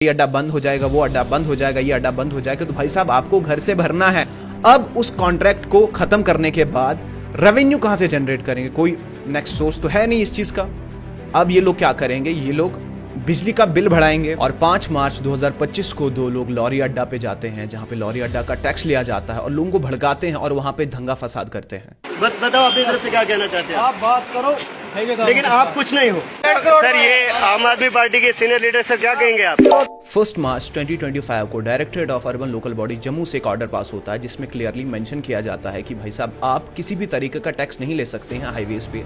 ये अड्डा बंद हो जाएगा, वो अड्डा बंद हो जाएगा, ये अड्डा बंद हो जाएगा। तो भाई साहब आपको घर से भरना है। अब उस कॉन्ट्रैक्ट को खत्म करने के बाद रेवेन्यू कहां से जनरेट करेंगे? कोई नेक्स्ट सोर्स तो है नहीं इस चीज का। अब ये लोग क्या करेंगे, ये लोग बिजली का बिल बढ़ाएंगे। और 5 मार्च 2025 को 2 लोग लॉरी अड्डा पे जाते हैं, जहां पे लॉरी अड्डा का टैक्स लिया जाता है, और लोगों को भड़काते हैं और वहां पे दंगा फसाद करते हैं। बताओ अपनी तरफ से क्या कहना चाहते हैं आप बात करो, लेकिन आप कुछ नहीं हो सर। ये आम आदमी पार्टी के सीनियर लीडर सर, क्या कहेंगे आप? 1 मार्च 2025 को directorate of urban local body Jammu से एक ऑर्डर पास होता है, जिसमें क्लियरली मेंशन किया जाता है कि भाई साहब आप किसी भी तरीके का टैक्स नहीं ले सकते हैं हाईवेज पे,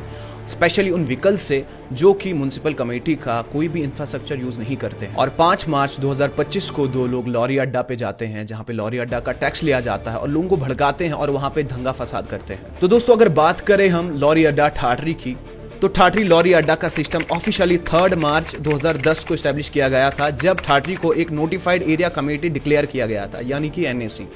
स्पेशली उन व्हीकल्स से जो कि म्युनिसिपल कमेटी का कोई भी इंफ्रास्ट्रक्चर यूज नहीं करते हैं। और 5 मार्च 2025 को 2 लोग लॉरी अड्डा पे जाते हैं, जहां पे लॉरी अड्डा का टैक्स लिया जाता है, और लोगों को भड़काते हैं और वहां पे दंगा फसाद करते हैं। तो दोस्तों अगर बात करें हम लॉरी अड्डा ठाठरी की, तो ठाठरी लॉरी अड्डा का सिस्टम ऑफिशियली 3 मार्च 2010 को एस्टैब्लिश किया गया था, जब ठाठरी को एक नोटिफाइड एरिया कमेटी डिक्लेयर किया गया था, यानी कि एनएसी।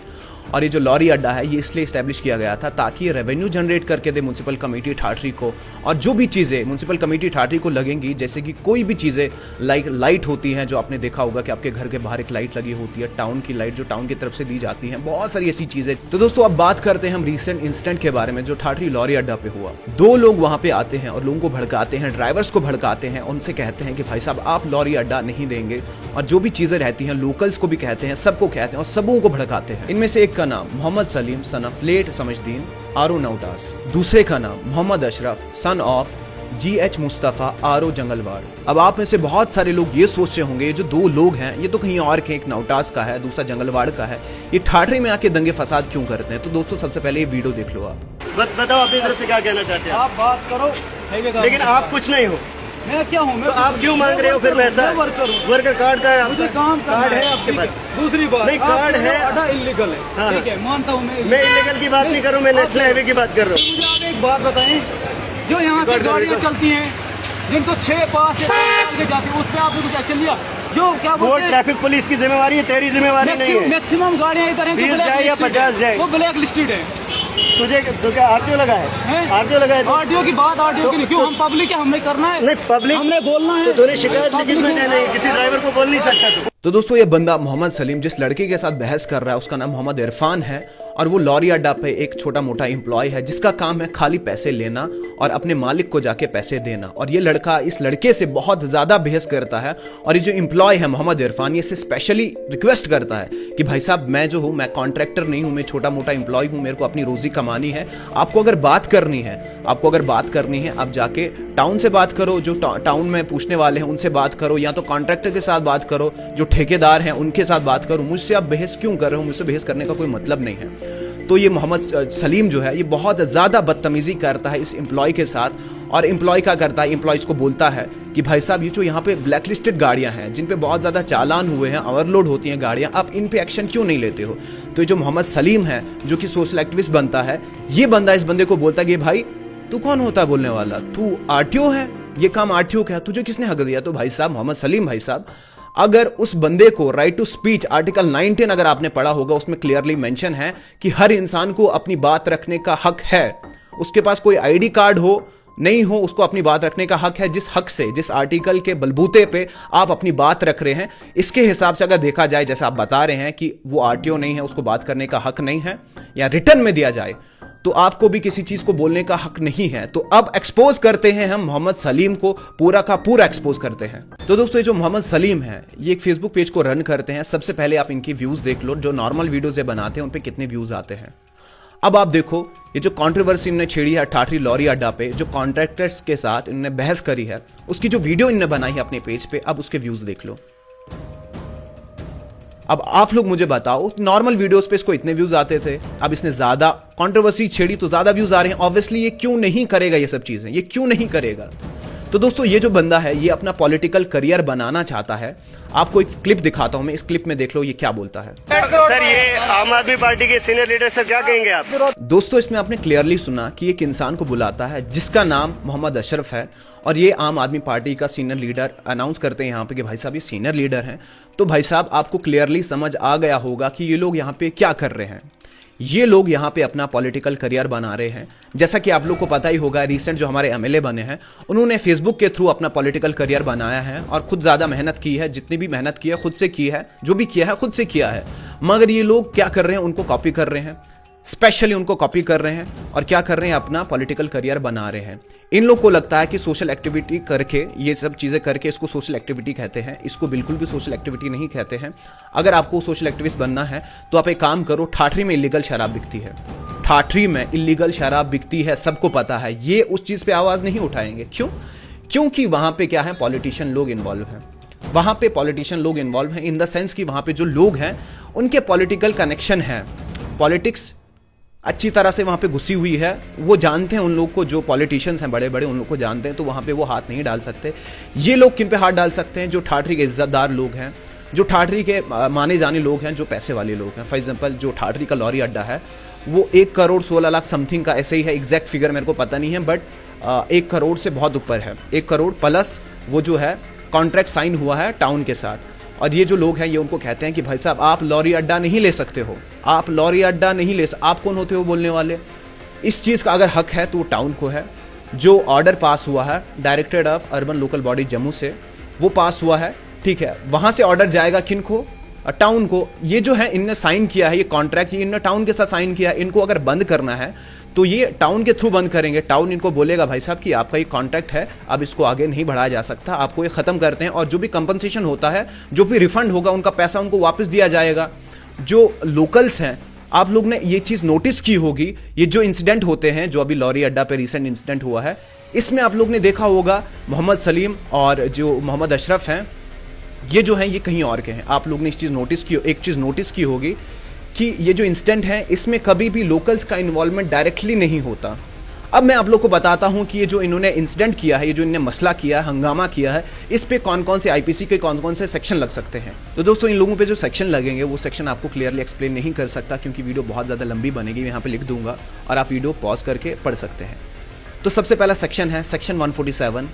और ये जो लॉरी अड्डा है ये इसलिए एस्टैब्लिश किया गया था ताकि ये रेवेन्यू जनरेट करके दे म्युनिसिपल कमेटी ठाठरी को। और जो भी चीज़ें म्युनिसिपल कमेटी ठाठरी को लगेंगी, जैसे कि कोई भी चीज़ें लाइक लाइट होती हैं, जो आपने देखा होगा कि आपके घर के बाहर एक लाइट लगी होती है, टाउन की लाइट जो टाउन की तरफ से दी जाती है, बहुत सारी ऐसी चीज़ें। तो दोस्तों अब बात करते हैं हम रिसेंट इंसिडेंट के बारे में जो ठाठरी लॉरी अड्डा पे हुआ। 2 लोग वहाँ पे आते हैं और लोगों को भड़काते हैं, ड्राइवर्स को भड़काते हैं, उनसे कहते हैं कि भाई साहब आप लॉरी अड्डा नहीं देंगे। और जो भी चीज़ें रहती हैं लोकल्स को भी कहते हैं, सबको कहते हैं और सबों को भड़काते हैं। इनमें से एक का नाम Mohammad Salim son of late Samajhdeen R O Nautas, दूसरे का नाम Mohammad Ashraf son of GH Mustafa R O Jangalwar. अब आप में से बहुत सारे लोग ये सोच रहे होंगे ये जो 2 लोग हैं ये तो कहीं और के, एक नौटास का है, दूसरा जंगलवाड़ का है, ये ठाठरी में आके दंगे फसाद क्यों करते हैं? तो दोस्तों सबसे पहले ये वीडियो देख लो आप। बताओ अपनी तरफ से क्या कहना चाहते हैं आप बात करो, लेकिन आप कुछ नहीं हो। मैं क्या हूँ? तो आप क्यों मांग रहे हो फिर वैसा? वर्कर कार्ड का मुझे काम कार्ड है आपके पास? दूसरी बात नहीं, कार्ड है, अड्डा इलीगल है। हाँ। ठीक है, मानता हूँ मैं इलीगल की बात नहीं कर रहा हूँ, मैं नेशनल हाईवे की बात कर रहा हूँ। मुझे आप एक बात बताएं, जो यहाँ से गाड़ियाँ चलती हैं जिनको 6 पास के जाती है, उसमें आपने कुछ एक्शन लिया? जो क्या वो ट्रैफिक पुलिस की जिम्मेवारी है, तेरी जिम्मेवारी नहीं है। मैक्सिमम गाड़ियाँ इधर हैं 20 जाए या 50 जाए, वो ब्लैक लिस्टेड है। तुझे तो क्या आरटीओ लगा है? आरटीओ लगा है? आरटीओ की बात आरटीओ की नहीं, क्यों? हम पब्लिक है, हमने करना है। नहीं, पब्लिक हमने बोलना है। तो तूने शिकायत लिखित में देना है, किसी ड्राइवर को बोल नहीं सकता तो दोस्तों ये बंदा मोहम्मद सलीम जिस लड़के के साथ बहस कर रहा है उसका नाम मोहम्मद इरफान है, और वो लॉरी अड्डा पे एक छोटा मोटा एम्प्लॉय है जिसका काम है खाली पैसे लेना और अपने मालिक को जाके पैसे देना। और ये लड़का इस लड़के से बहुत ज्यादा बहस करता है, और ये जो एम्प्लॉय है मोहम्मद इरफान ये स्पेशली रिक्वेस्ट करता है कि भाई साहब मैं जो हूँ, मैं कॉन्ट्रैक्टर नहीं हूँ, मैं छोटा मोटा एम्प्लॉय हूँ, मेरे को अपनी रोजी कमानी है। आपको अगर बात करनी है आप जाके टाउन से बात करो, जो टाउन में पूछने वाले हैं उनसे बात करो, या तो कॉन्ट्रैक्टर के साथ बात करो, जो ठेकेदार हैं उनके साथ बात करो। मुझसे आप बहस क्यों कर रहे हो? मुझसे बहस करने का कोई मतलब नहीं है। तो ये मोहम्मद सलीम जो है ये बहुत ज़्यादा बदतमीजी करता है इस एम्प्लॉय के साथ। और एम्प्लॉय क्या करता है, एम्प्लॉयज को बोलता है कि भाई साहब ये जो यहाँ पे ब्लैकलिस्टेड गाड़ियाँ हैं जिन पे बहुत ज़्यादा चालान हुए हैं, ओवरलोड होती हैं गाड़ियाँ, आप इन पे एक्शन क्यों नहीं लेते हो? तो ये जो मोहम्मद सलीम है जो कि सोशल एक्टिविस्ट बनता है, ये बंदा इस बंदे को बोलता है कि भाई तू कौन होता है बोलने वाला, तू आरटीओ है, ये काम आरटीओ का है, तुझे किसने हक दिया? तो भाई साहब मोहम्मद सलीम भाई साहब, अगर उस बंदे को राइट टू स्पीच आर्टिकल 19 अगर आपने पढ़ा होगा, उसमें क्लियरली मेंशन है कि हर इंसान को अपनी बात रखने का हक है। उसके पास कोई आईडी कार्ड हो नहीं हो, उसको अपनी बात रखने का हक है। जिस हक से, जिस आर्टिकल के बलबूते पे आप अपनी बात रख रहे हैं, इसके हिसाब से अगर देखा जाए, जैसे आप बता रहे हैं कि वो आरटीओ नहीं है, उसको बात करने का हक नहीं है, या रिटर्न में दिया जाए तो आपको भी किसी चीज को बोलने का हक नहीं है। तो अब एक्सपोज करते हैं हम मोहम्मद सलीम को, पूरा का पूरा एक्सपोज करते हैं। तो दोस्तों ये जो मोहम्मद सलीम है ये एक फेसबुक पेज को रन करते हैं। सबसे पहले आप इनकी व्यूज देख लो, जो नॉर्मल वीडियोस ये बनाते हैं उन पे कितने व्यूज आते हैं। अब आप देखो ये जो कंट्रोवर्सी इन्होंने छेड़ी है ठाठरी लॉरी अड्डा पे, जो कॉन्ट्रैक्टर्स के साथ इन्होंने बहस करी है, उसकी जो वीडियो इन्होंने बनाई है अपने पेज पे, अब उसके व्यूज देख लो। अब आप लोग मुझे बताओ, नॉर्मल वीडियोस पे इसको इतने व्यूज आते थे, अब इसने ज्यादा कंट्रोवर्सी छेड़ी तो ज्यादा व्यूज आ रहे हैं। ऑब्वियसली ये क्यों नहीं करेगा, ये सब चीजें ये क्यों नहीं करेगा? तो दोस्तों ये जो बंदा है ये अपना पॉलिटिकल करियर बनाना चाहता है। आपको एक क्लिप दिखाता हूं मैं, इस क्लिप में देख लो ये क्या बोलता है। सर ये आम आदमी पार्टी के सीनियर लीडर सर, क्या कहेंगे आप? दोस्तों इसमें आपने क्लियरली सुना कि एक इंसान को बुलाता है जिसका नाम मोहम्मद अशरफ है, और ये आम आदमी पार्टी का सीनियर लीडर अनाउंस करते हैं यहाँ पे कि भाई साहब ये सीनियर लीडर हैं। तो भाई साहब आपको क्लियरली समझ आ गया होगा कि ये लोग यहाँ पे क्या कर रहे हैं। ये लोग यहाँ पे अपना पॉलिटिकल करियर बना रहे हैं। जैसा कि आप लोग को पता ही होगा, रिसेंट जो हमारे एमएलए बने हैं उन्होंने फेसबुक के थ्रू अपना पॉलिटिकल करियर बनाया है और खुद ज़्यादा मेहनत की है। जितनी भी मेहनत की है खुद से की है, जो भी किया है खुद से किया है। मगर ये लोग क्या कर रहे हैं, उनको कॉपी कर रहे हैं, स्पेशली उनको कॉपी कर रहे हैं और क्या कर रहे हैं, अपना पॉलिटिकल करियर बना रहे हैं। इन लोग को लगता है कि सोशल एक्टिविटी करके, ये सब चीज़ें करके इसको सोशल एक्टिविटी कहते हैं। इसको बिल्कुल भी सोशल एक्टिविटी नहीं कहते हैं। अगर आपको सोशल एक्टिविस्ट बनना है तो आप एक काम करो, ठाठरी में इलीगल शराब बिकती है, ठाठरी में इलीगल शराब बिकती है, सबको पता है। ये उस चीज़ पे आवाज़ नहीं उठाएंगे। क्यों? क्योंकि वहाँ पे क्या है, पॉलिटिशियन लोग इन्वॉल्व हैं। वहाँ पे पॉलिटिशियन लोग इन्वॉल्व हैं इन द सेंस कि वहाँ पे जो लोग हैं उनके पॉलिटिकल कनेक्शन है, पॉलिटिक्स अच्छी तरह से वहाँ पे घुसी हुई है। वो जानते हैं उन लोग को, जो पॉलिटिशियंस हैं बड़े बड़े, उन लोग को जानते हैं, तो वहाँ पे वो हाथ नहीं डाल सकते। ये लोग किन पे हाथ डाल सकते हैं? जो ठाठरी के इज्जतदार लोग हैं, जो ठाठरी के माने जाने लोग हैं, जो पैसे वाले लोग हैं। फॉर एग्जांपल जो ठाठरी का लॉरी अड्डा है वो 1 करोड़ 16 लाख समथिंग का ऐसे ही है, एग्जैक्ट फिगर मेरे को पता नहीं है, बट 1 करोड़ से बहुत ऊपर है। 1 करोड़ प्लस वो जो है कॉन्ट्रैक्ट साइन हुआ है टाउन के साथ। और ये जो लोग हैं ये उनको कहते हैं कि भाई साहब आप लॉरी अड्डा नहीं ले सकते हो, आप लॉरी अड्डा नहीं ले सकते। आप कौन होते हो बोलने वाले? इस चीज़ का अगर हक है तो वो टाउन को है। जो ऑर्डर पास हुआ है directorate of urban local body Jammu से, वो पास हुआ है, ठीक है। वहाँ से ऑर्डर जाएगा किन को? टाउन को। ये जो है इनने साइन किया है, ये कॉन्ट्रैक्ट ये इनने टाउन के साथ साइन किया है। इनको अगर बंद करना है तो ये टाउन के थ्रू बंद करेंगे। टाउन इनको बोलेगा भाई साहब कि आपका ये कॉन्ट्रैक्ट है, अब इसको आगे नहीं बढ़ाया जा सकता, आपको ये ख़त्म करते हैं। और जो भी कंपनसेशन होता है, जो भी रिफंड होगा, उनका पैसा उनको वापस दिया जाएगा। जो लोकल्स हैं, आप लोग ने ये चीज़ नोटिस की होगी, ये जो इंसिडेंट होते हैं, जो अभी लॉरी अड्डा पे रिसेंट इंसिडेंट हुआ है, इसमें आप लोग ने देखा होगा मोहम्मद सलीम और जो मोहम्मद अशरफ हैं, ये जो हैं ये कहीं और के हैं। आप लोग ने इस चीज़ नोटिस की, एक चीज़ नोटिस की होगी कि ये जो इंसिडेंट है इसमें कभी भी लोकल्स का इन्वॉल्वमेंट डायरेक्टली नहीं होता। अब मैं आप लोग को बताता हूं कि ये जो इन्होंने इंसिडेंट किया है, ये जो इन्होंने मसला किया है, हंगामा किया है, इस पे कौन कौन से आईपीसी के कौन कौन से सेक्शन लग सकते हैं। तो दोस्तों इन लोगों पे जो सेक्शन लगेंगे वो सेक्शन आपको क्लियरली एक्सप्लेन नहीं कर सकता क्योंकि वीडियो बहुत ज़्यादा लंबी बनेगी। यहाँ पे लिख दूंगा और आप वीडियो पॉज करके पढ़ सकते हैं। तो सबसे पहला सेक्शन है section 147,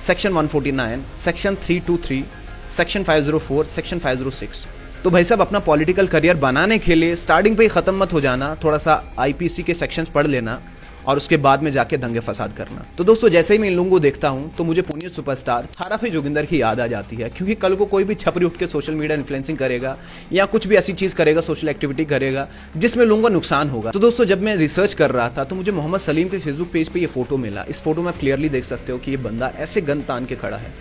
section 149, section 323, section 504, section 506। तो भाई साहब अपना पॉलिटिकल करियर बनाने के लिए स्टार्टिंग पे ही ख़त्म मत हो जाना, थोड़ा सा आईपीसी के सेक्शंस पढ़ लेना और उसके बाद में जाके दंगे फसाद करना। तो दोस्तों जैसे ही मैं इन लोगों को देखता हूं तो मुझे पुनीत सुपरस्टार थाराफी जोगिंदर की याद आ जाती है, क्योंकि कल को कोई भी छपरी उठ के सोशल मीडिया इन्फ्लुएंसिंग करेगा या कुछ भी ऐसी चीज़ करेगा, सोशल एक्टिविटी करेगा जिसमें लोगों का नुकसान होगा। तो दोस्तों जब मैं रिसर्च कर रहा था तो मुझे मोहम्मद सलीम के फेसबुक पेज पर यह फोटो मिला। इस फोटो में आप क्लियरली देख सकते हो कि ये बंदा ऐसे गन तान के खड़ा है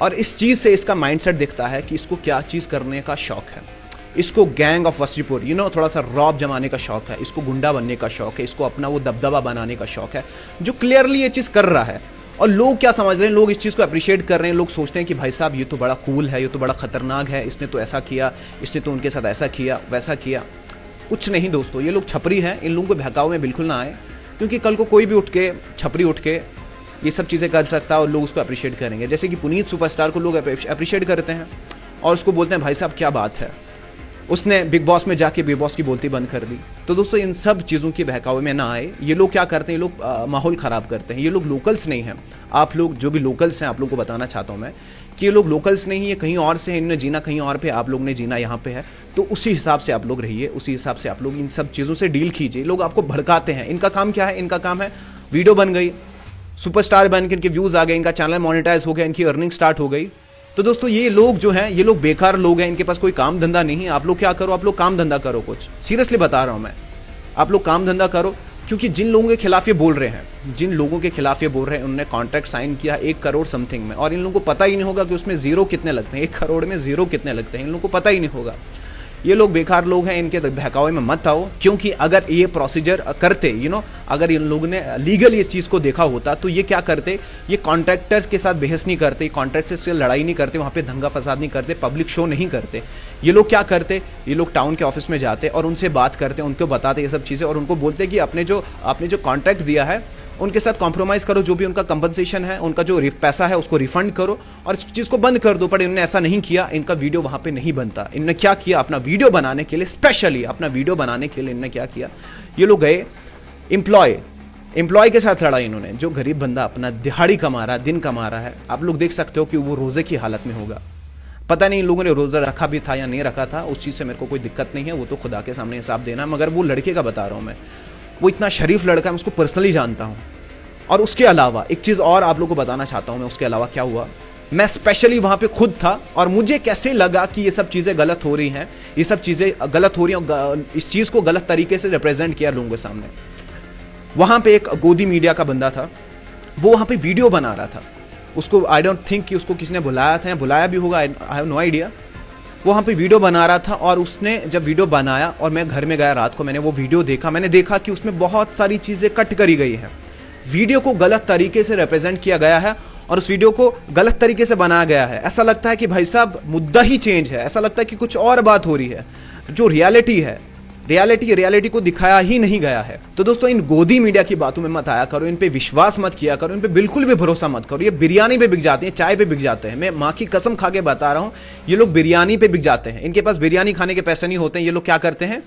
और इस चीज़ से इसका माइंडसेट दिखता है कि इसको क्या चीज़ करने का शौक है। इसको गैंग ऑफ वसीपुर थोड़ा सा रॉब जमाने का शौक है, इसको गुंडा बनने का शौक है, इसको अपना वो दबदबा बनाने का शौक है, जो क्लियरली ये चीज़ कर रहा है। और लोग क्या समझ रहे हैं, लोग इस चीज़ को अप्रिशिएट कर रहे हैं। लोग सोचते हैं कि भाई साहब ये तो बड़ा कूल है, ये तो बड़ा खतरनाक है, इसने तो ऐसा किया, इसने तो उनके साथ ऐसा किया, वैसा किया। कुछ नहीं दोस्तों, ये लोग छपरी हैं, इन लोगों को बहकाव में बिल्कुल ना आए, क्योंकि कल को कोई भी उठ के छपरी उठ के ये सब चीज़ें कर सकता है और लोग उसको अप्रिशिएट करेंगे। जैसे कि पुनीत सुपरस्टार को लोग अप्रिशिएट करते हैं और उसको बोलते हैं भाई साहब क्या बात है, उसने बिग बॉस में जाके बिग बॉस की बोलती बंद कर दी। तो दोस्तों इन सब चीज़ों के बहकावे में ना आए। ये लोग क्या करते हैं, ये लोग माहौल ख़राब करते हैं। ये लोग लोकल्स नहीं हैं। आप लोग जो भी लोकल्स हैं, आप लोग को बताना चाहता हूँ मैं कि ये लोग लोकल्स नहीं है, कहीं और से हैं, इन्होंने जीना कहीं और पे, आप लोग ने जीना यहाँ पे है। तो उसी हिसाब से आप लोग रहिए, उसी हिसाब से आप लोग इन सब चीज़ों से डील कीजिए। लोग आपको भड़काते हैं, इनका काम क्या है, इनका काम है वीडियो बन गई, सुपरस्टार बन के इनके व्यूज़ आ गए, इनका चैनल मोनेटाइज हो गया, इनकी अर्निंग स्टार्ट हो गई। तो दोस्तों ये लोग जो हैं, ये लोग बेकार लोग हैं, इनके पास कोई काम धंधा नहीं है। आप लोग क्या करो, आप लोग काम धंधा करो कुछ, सीरियसली बता रहा हूँ मैं, आप लोग काम धंधा करो। क्योंकि जिन लोगों के खिलाफ ये बोल रहे हैं, जिन लोगों के खिलाफ ये बोल रहे हैं, उन्होंने कॉन्ट्रैक्ट साइन किया 1 करोड़ समथिंग में, और इन लोगों को पता ही नहीं होगा कि उसमें जीरो कितने लगते हैं, 1 करोड़ में जीरो कितने लगते हैं, इन लोगों को पता ही नहीं होगा। ये लोग बेकार लोग हैं, इनके बहकावे में मत आओ। क्योंकि अगर ये प्रोसीजर करते, अगर इन लोगों ने लीगली इस चीज़ को देखा होता तो ये क्या करते, ये कॉन्ट्रैक्टर्स के साथ बहस नहीं करते, कॉन्ट्रैक्टर्स से लड़ाई नहीं करते, वहाँ पे दंगा फसाद नहीं करते, पब्लिक शो नहीं करते। ये लोग क्या करते, ये लोग टाउन के ऑफिस में जाते और उनसे बात करते, उनको बताते ये सब चीज़ें और उनको बोलते कि आपने जो कॉन्ट्रैक्ट दिया है उनके साथ कॉम्प्रोमाइज़ करो, जो भी उनका कंपनसेशन है, उनका जो पैसा है उसको रिफंड करो और इस चीज़ को बंद कर दो। पर इन्होंने ऐसा नहीं किया, इनका वीडियो वहाँ पे नहीं बनता। इन्होंने क्या किया, अपना वीडियो बनाने के लिए, स्पेशली अपना वीडियो बनाने के लिए इन्होंने क्या किया, ये लोग गए एम्प्लॉय के साथ लड़ा इन्होंने, जो गरीब बंदा अपना दिहाड़ी कमा रहा है, दिन कमा रहा है। आप लोग देख सकते हो कि वो रोज़े की हालत में होगा, पता नहीं इन लोगों ने रोज़ा रखा भी था या नहीं रखा था, उस चीज़ से मेरे को कोई दिक्कत नहीं है, वो तो खुदा के सामने हिसाब देना। मगर वो लड़के का बता रहा हूँ मैं, वो इतना शरीफ लड़का, मैं उसको पर्सनली जानता हूँ। और उसके अलावा एक चीज़ और आप लोगों को बताना चाहता हूँ मैं, उसके अलावा क्या हुआ, मैं स्पेशली वहाँ पे खुद था और मुझे कैसे लगा कि ये सब चीज़ें गलत हो रही हैं, ये सब चीज़ें गलत हो रही हैं और इस चीज़ को गलत तरीके से रिप्रेजेंट किया लोगों के सामने। वहाँ पे एक गोदी मीडिया का बंदा था, वो वहाँ पे वीडियो बना रहा था। उसको आई डोंट थिंक कि उसको किसी ने बुलाया था या बुलाया भी होगा, आई हैव नो आइडिया। वो वहाँ पे वीडियो बना रहा था और उसने जब वीडियो बनाया और मैं घर में गया रात को, मैंने वो वीडियो देखा, मैंने देखा कि उसमें बहुत सारी चीज़ें कट करी गई हैं। वीडियो को गलत तरीके से रिप्रेजेंट किया गया है और उस वीडियो को गलत तरीके से बनाया गया है। ऐसा लगता है कि भाई साहब मुद्दा ही चेंज है, ऐसा लगता है कि कुछ और बात हो रही है। जो रियलिटी है, रियलिटी को दिखाया ही नहीं गया है। तो दोस्तों, इन गोदी मीडिया की बातों में मत आया करो, इन पे विश्वास मत किया करो, इन पे बिल्कुल भी भरोसा मत करो। ये बिरयानी पे बिक जाते हैं, चाय पे बिक जाते हैं। मैं माँ की कसम खा के बता रहा हूँ, ये लोग बिरयानी पे बिक जाते हैं। इनके पास बिरयानी खाने के पैसे नहीं होते हैं। ये लोग क्या करते हैं,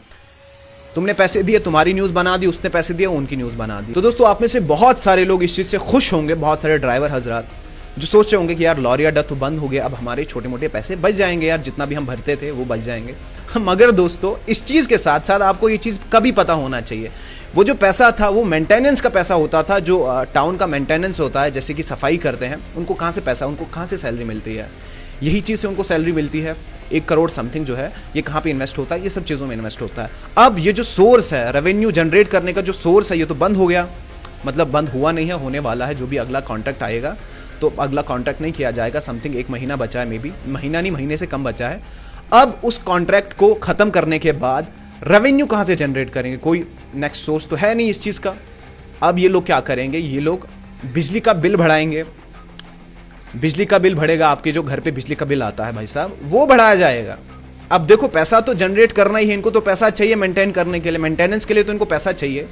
तुमने पैसे दिए, तुम्हारी न्यूज़ बना दी, उसने पैसे दिए, उनकी न्यूज़ बना दी। तो दोस्तों, आप में से बहुत सारे लोग इस चीज़ से खुश होंगे, बहुत सारे ड्राइवर हजरात जो सोच रहे होंगे कि यार लॉरी अड्डा तो बंद हो गया, अब हमारे छोटे मोटे पैसे बच जाएंगे, यार जितना भी हम भरते थे वो बच जाएंगे। मगर दोस्तों, इस चीज़ के साथ साथ आपको ये चीज़ कभी पता होना चाहिए, वो जो पैसा था वो मेंटेनेंस का पैसा होता था, जो टाउन का मेंटेनेंस होता है, जैसे कि सफाई करते हैं, उनको कहाँ से पैसा, उनको कहाँ से सैलरी मिलती है, यही चीज़ से उनको सैलरी मिलती है। 1 करोड़ समथिंग जो है ये कहाँ पे इन्वेस्ट होता है, ये सब चीज़ों में इन्वेस्ट होता है। अब ये जो सोर्स है रेवेन्यू जनरेट करने का, जो सोर्स है, ये तो बंद हो गया। मतलब बंद हुआ नहीं है, होने वाला है। जो भी अगला कॉन्ट्रैक्ट आएगा, तो अगला कॉन्ट्रैक्ट नहीं किया जाएगा। समथिंग 1 महीना बचा है, मे बी महीना नहीं, महीने से कम बचा है। अब उस कॉन्ट्रैक्ट को ख़त्म करने के बाद रेवेन्यू कहाँ से जनरेट करेंगे, कोई नेक्स्ट सोर्स तो है नहीं इस चीज़ का। अब ये लोग क्या करेंगे, ये लोग बिजली का बिल बढ़ाएंगे। बिजली का बिल बढ़ेगा, आपके जो घर पे बिजली का बिल आता है भाई साहब, वो बढ़ाया जाएगा। अब देखो, पैसा तो जनरेट करना ही है, इनको तो पैसा चाहिए मेंटेन करने के लिए, मेंटेनेंस के लिए तो इनको पैसा चाहिए।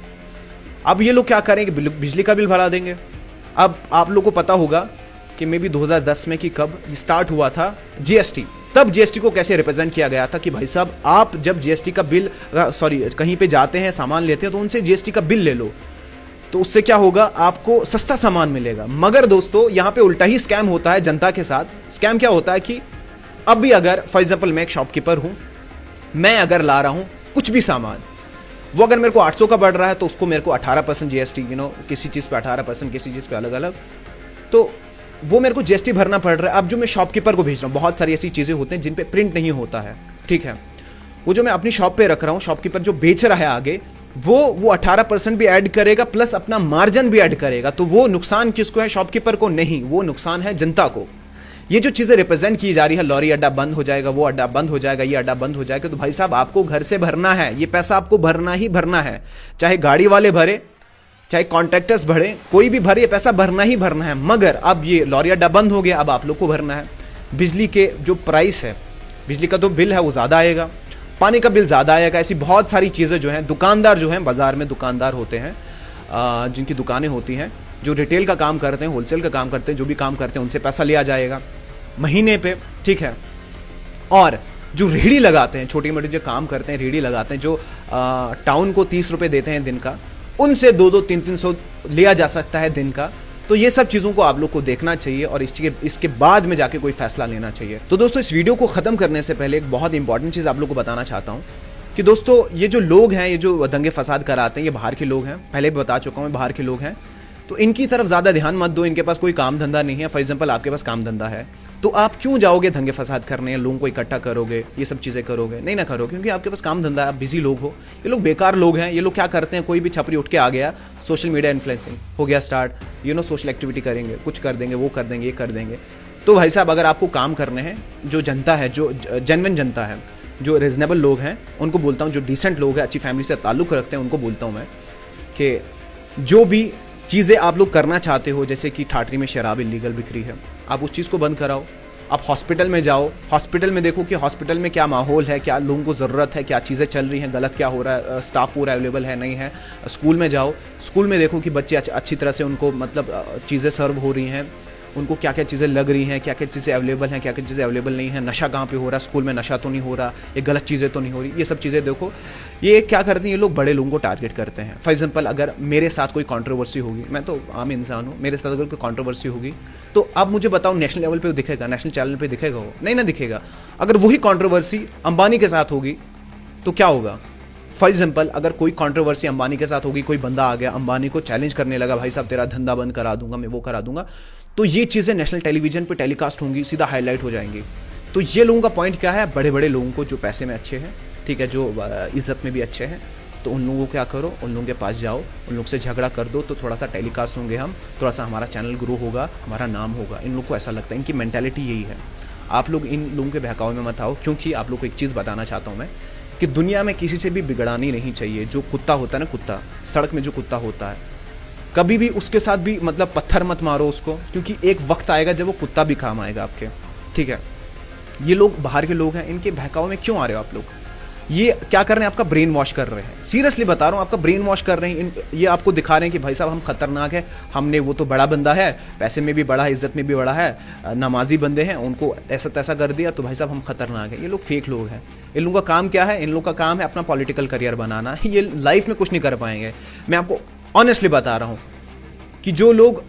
अब ये लोग क्या करेंगे, बिजली का बिल बढ़ा देंगे। अब आप लोग को पता होगा कि मे बी 2010 में कि कब स्टार्ट हुआ था जीएसटी, तब जीएसटी को कैसे रिप्रेजेंट किया गया था कि भाई साहब आप जब जीएसटी का बिल कहीं पे जाते हैं, सामान लेते हैं, तो उनसे जीएसटी का बिल ले लो, तो उससे क्या होगा, आपको सस्ता सामान मिलेगा। मगर दोस्तों, यहाँ पे उल्टा ही स्कैम होता है जनता के साथ। स्कैम क्या होता है कि अब भी अगर फॉर एग्जाम्पल मैं एक शॉपकीपर हूँ, मैं अगर ला रहा हूँ कुछ भी सामान, वो अगर मेरे को 800 का बढ़ रहा है, तो उसको मेरे को 18% जीएसटी, किसी चीज़ पे 18%, किसी चीज़ पे अलग अलग, तो वो मेरे को जीएसटी भरना पड़ रहा है। अब जो मैं शॉपकीपर को भेज रहा हूँ, बहुत सारी ऐसी चीज़ें होती हैं जिन पे प्रिंट नहीं होता है, ठीक है, वो जो मैं अपनी शॉप पे रख रहा हूँ, शॉपकीपर जो बेच रहा है आगे, वो 18% भी ऐड करेगा, प्लस अपना मार्जिन भी ऐड करेगा। तो वो नुकसान किसको है, शॉपकीपर को नहीं, वो नुकसान है जनता को। ये जो चीज़ें रिप्रेजेंट की जा रही है, लॉरी अड्डा बंद हो जाएगा, वो अड्डा बंद हो जाएगा, ये अड्डा बंद हो जाएगा, तो भाई साहब आपको घर से भरना है, ये पैसा आपको भरना ही भरना है। चाहे गाड़ी वाले भरे, चाहे कॉन्ट्रैक्टर्स भरे, कोई भी भरे, ये पैसा भरना ही भरना है। मगर अब ये लॉरी अड्डा बंद हो गया, अब आप लोग को भरना है। बिजली के जो प्राइस है, बिजली का जो बिल है वो ज़्यादा आएगा, पानी का बिल ज़्यादा आएगा। ऐसी बहुत सारी चीज़ें जो हैं, दुकानदार जो हैं, बाज़ार में दुकानदार होते हैं, जिनकी दुकानें होती हैं, जो रिटेल का काम करते हैं, होलसेल का काम करते हैं, जो भी काम करते हैं, उनसे पैसा लिया जाएगा महीने पे, ठीक है। और जो रेहड़ी लगाते हैं, छोटी मोटी जो काम करते हैं, रेहड़ी लगाते हैं, जो टाउन को 30 रुपये देते हैं दिन का, उनसे 200, 300 लिया जा सकता है दिन का। तो ये सब चीज़ों को आप लोग को देखना चाहिए और इसके बाद में जाके कोई फैसला लेना चाहिए। तो दोस्तों, इस वीडियो को ख़त्म करने से पहले एक बहुत इंपॉर्टेंट चीज़ आप लोग को बताना चाहता हूँ कि दोस्तों, ये जो लोग हैं, ये जो दंगे फसाद कराते हैं, ये बाहर के लोग हैं। पहले भी बता चुका हूँ, बाहर के लोग हैं। तो इनकी तरफ ज़्यादा ध्यान मत दो। इनके पास कोई काम धंधा नहीं है। फॉर एग्जाम्पल, आपके पास काम धंधा है, तो आप क्यों जाओगे दंगे फसाद करने, लोगों को इकट्ठा करोगे, ये सब चीज़ें करोगे? नहीं ना करो, क्योंकि आपके पास काम धंधा है, आप बिजी लोग हो। ये लोग बेकार लोग हैं। ये लोग क्या करते हैं, कोई भी छपरी उठ के आ गया, सोशल मीडिया इन्फ्लुएंसिंग हो गया स्टार्ट, सोशल एक्टिविटी करेंगे, कुछ कर देंगे, वो कर देंगे, ये कर देंगे। तो भाई साहब, अगर आपको काम करने हैं, जो जनता है, जो जेन्युइन जनता है, जो रीजनेबल लोग हैं, उनको बोलता हूँ, जो डिसेंट लोग हैं, अच्छी फैमिली से ताल्लुक़ रखते हैं, उनको बोलता हूँ मैं कि जो भी चीज़ें आप लोग करना चाहते हो, जैसे कि ठाठरी में शराब इलीगल बिक रही है, आप उस चीज़ को बंद कराओ। आप हॉस्पिटल में जाओ, हॉस्पिटल में देखो कि हॉस्पिटल में क्या माहौल है, क्या लोगों को ज़रूरत है, क्या चीज़ें चल रही हैं, गलत क्या हो रहा है, स्टाफ पूरा अवेलेबल है नहीं है। स्कूल में जाओ, स्कूल में देखो कि बच्चे अच्छी तरह से उनको मतलब चीज़ें सर्व हो रही हैं। उनको क्या क्या चीज़ें लग रही हैं, क्या क्या चीज़ें अवेलेबल हैं, क्या क्या चीज़ें अवेलेबल नहीं है, नशा कहाँ पे हो रहा है, स्कूल में नशा तो नहीं हो रहा, ये गलत चीज़ें तो नहीं हो रही, ये सब चीज़ें देखो। ये क्या करते हैं, ये लोग बड़े लोगों को टारगेट करते हैं। फॉर एग्जाम्पल अगर मेरे साथ कोई कॉन्ट्रोवर्सी होगी, मैं तो आम इंसान हूँ, मेरे साथ अगर कोई कॉन्ट्रोवर्सी होगी तो अब मुझे बताओ नेशनल लेवल पे दिखेगा, नेशनल चैनल पे दिखेगा? वो नहीं ना दिखेगा। अगर वही कॉन्ट्रोवर्सी अंबानी के साथ होगी तो क्या होगा? फॉर एग्जाम्पल अगर कोई कंट्रोवर्सी अंबानी के साथ होगी, कोई बंदा आ गया अंबानी को चैलेंज करने लगा, भाई साहब तेरा धंधा बंद करा दूंगा, मैं वो करा दूंगा, तो ये चीज़ें नेशनल टेलीविजन पे टेलीकास्ट होंगी, सीधा हाईलाइट हो जाएंगी। तो ये लोगों का पॉइंट क्या है? बड़े बड़े लोगों को जो पैसे में अच्छे हैं, ठीक है, जो इज्जत में भी अच्छे हैं, तो उन लोगों को क्या करो, उन लोगों के पास जाओ, उन लोग से झगड़ा कर दो, तो थोड़ा सा टेलीकास्ट होंगे हम, थोड़ा सा हमारा चैनल ग्रो होगा, हमारा नाम होगा। इन लोगों को ऐसा लगता है, इनकी मेंटालिटी यही है। आप लोग इन लोगों के बहकावे में मत आओ, क्योंकि आप लोग को एक चीज़ बताना चाहता हूँ मैं कि दुनिया में किसी से भी बिगड़ानी नहीं चाहिए। जो कुत्ता होता है ना, कुत्ता सड़क में जो कुत्ता होता है, कभी भी उसके साथ भी मतलब पत्थर मत मारो उसको, क्योंकि एक वक्त आएगा जब वो कुत्ता भी काम आएगा आपके, ठीक है। ये लोग बाहर के लोग हैं, इनके बहकावे में क्यों आ रहे हो आप लोग? ये क्या कर रहे हैं? आपका ब्रेन वॉश कर रहे हैं, सीरियसली बता रहा हूँ, आपका ब्रेन वॉश कर रहे हैं। ये आपको दिखा रहे हैं कि भाई साहब हम खतरनाक है, हमने, वो तो बड़ा बंदा है, पैसे में भी बड़ा है, इज्जत में भी बड़ा है, नमाजी बंदे हैं, उनको ऐसा तैसा कर दिया तो भाई साहब हम खतरनाक है। ये लोग फेक लोग हैं। इन लोगों का काम क्या है? इन लोगों का काम है अपना पॉलिटिकल करियर बनाना। ये लाइफ में कुछ नहीं कर पाएंगे। मैं आपको ऑनेस्टली बता रहा हूँ कि जो लोग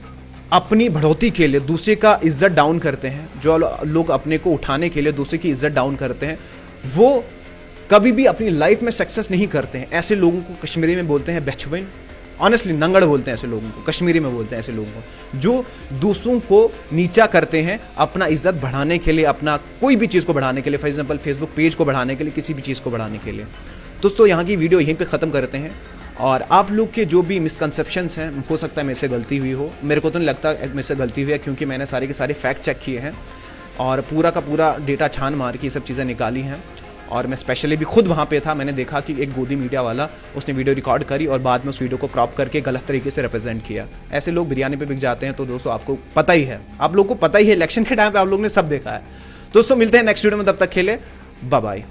अपनी बढ़ोतरी के लिए दूसरे का इज्जत डाउन करते हैं, जो लोग अपने को उठाने के लिए दूसरे की इज्जत डाउन करते हैं, वो कभी भी अपनी लाइफ में सक्सेस नहीं करते हैं। ऐसे लोगों को कश्मीरी में बोलते हैं बेचविन, ऑनेस्टली नंगड़ बोलते हैं ऐसे लोगों को, कश्मीरी में बोलते हैं ऐसे लोगों को, जो दूसरों को नीचा करते हैं अपना इज्जत बढ़ाने के लिए, अपना कोई भी चीज़ को बढ़ाने के लिए, फॉर एग्जांपल फेसबुक पेज को बढ़ाने के लिए, किसी भी चीज़ को बढ़ाने के लिए। दोस्तों यहाँ की वीडियो यहीं पे ख़त्म करते हैं। और आप लोग के जो भी मिसकंसेप्शंस हैं, हो सकता है मेरे से गलती हुई हो, मेरे को तो नहीं लगता मेरे से गलती हुई है, क्योंकि मैंने सारे के सारे फैक्ट चेक किए हैं और पूरा का पूरा डेटा छान मार के ये सब चीज़ें निकाली हैं। और मैं स्पेशली भी खुद वहाँ पे था, मैंने देखा कि एक गोदी मीडिया वाला उसने वीडियो रिकॉर्ड करी और बाद में उस वीडियो को क्रॉप करके गलत तरीके से रिप्रेजेंट किया। ऐसे लोग बिरयानी पे बिक जाते हैं। तो दोस्तों आपको पता ही है, आप लोगों को पता ही है, इलेक्शन के टाइम पे आप लोगों ने सब देखा है। दोस्तों मिलते हैं नेक्स्ट वीडियो में, तब तक के लिए बाय बाय।